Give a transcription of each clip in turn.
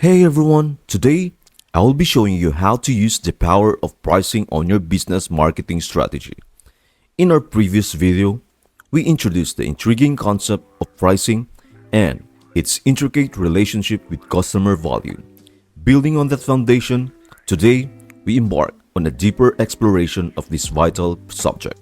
Hey everyone, today I will be showing you how to use the power of pricing on your business marketing strategy. In our previous video, we introduced the intriguing concept of pricing and its intricate relationship with customer value. Building on that foundation, today we embark on a deeper exploration of this vital subject.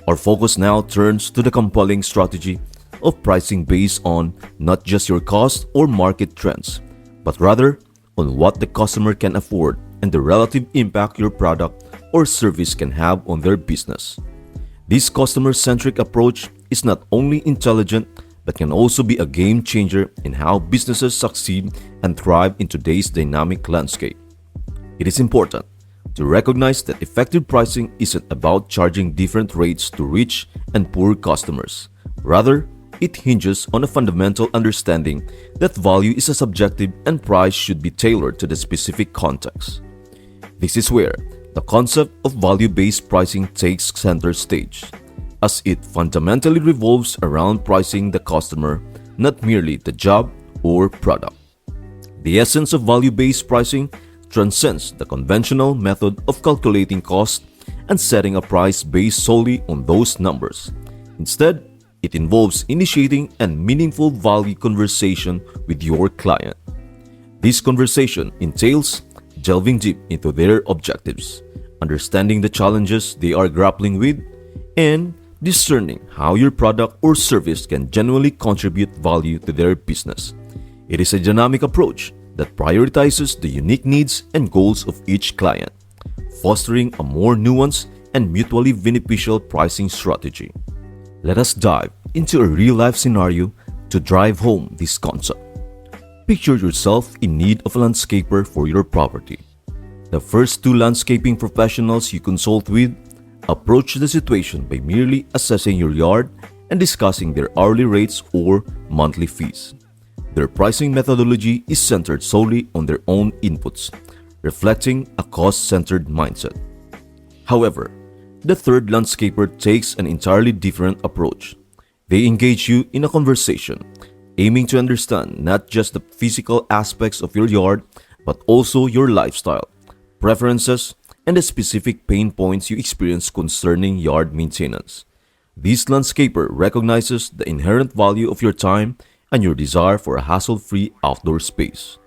Our focus now turns to the compelling strategy of pricing based on not just your cost or market trends, but rather on what the customer can afford and the relative impact your product or service can have on their business. This customer-centric approach is not only intelligent but can also be a game changer in how businesses succeed and thrive in today's dynamic landscape. It is important to recognize that effective pricing isn't about charging different rates to rich and poor customers. Rather, it hinges on a fundamental understanding that value is a subjective and price should be tailored to the specific context. This is where the concept of value-based pricing takes center stage, as it fundamentally revolves around pricing the customer, not merely the job or product. The essence of value-based pricing transcends the conventional method of calculating cost and setting a price based solely on those numbers. Instead, it involves initiating a meaningful value conversation with your client. This conversation entails delving deep into their objectives, understanding the challenges they are grappling with, and discerning how your product or service can genuinely contribute value to their business. It is a dynamic approach that prioritizes the unique needs and goals of each client, fostering a more nuanced and mutually beneficial pricing strategy. Let us dive into a real-life scenario to drive home this concept. Picture yourself in need of a landscaper for your property. The first two landscaping professionals you consult with approach the situation by merely assessing your yard and discussing their hourly rates or monthly fees. Their pricing methodology is centered solely on their own inputs, reflecting a cost-centered mindset. However, the third landscaper takes an entirely different approach. They engage you in a conversation, aiming to understand not just the physical aspects of your yard, but also your lifestyle, preferences, and the specific pain points you experience concerning yard maintenance. This landscaper recognizes the inherent value of your time and your desire for a hassle-free outdoor space.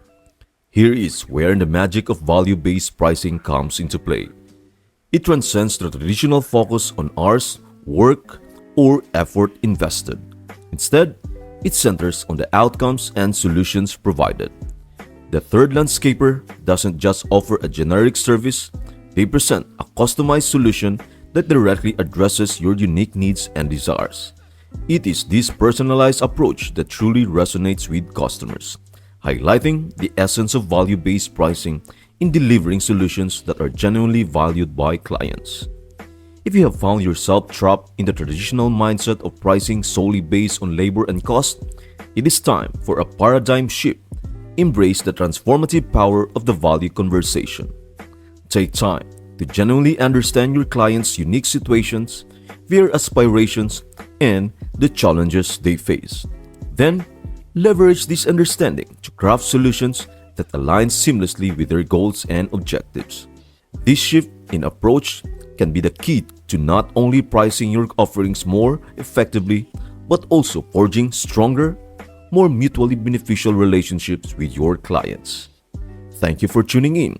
Here is where the magic of value-based pricing comes into play. It transcends the traditional focus on hours, work, or effort invested. Instead, it centers on the outcomes and solutions provided. The third landscaper doesn't just offer a generic service, they present a customized solution that directly addresses your unique needs and desires. It is this personalized approach that truly resonates with customers, highlighting the essence of value-based pricing in delivering solutions that are genuinely valued by clients. If you have found yourself trapped in the traditional mindset of pricing solely based on labor and cost, it is time for a paradigm shift. Embrace the transformative power of the value conversation. Take time to genuinely understand your client's unique situations, their aspirations, and the challenges they face. Then, leverage this understanding to craft solutions that align seamlessly with their goals and objectives. This shift in approach can be the key to not only pricing your offerings more effectively, but also forging stronger, more mutually beneficial relationships with your clients. Thank you for tuning in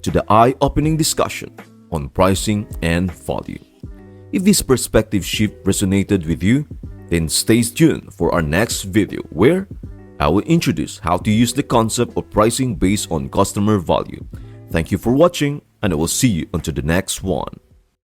to the eye-opening discussion on pricing and value. If this perspective shift resonated with you, then stay tuned for our next video where I will introduce how to use the concept of pricing based on customer value. Thank you for watching, and I will see you until the next one.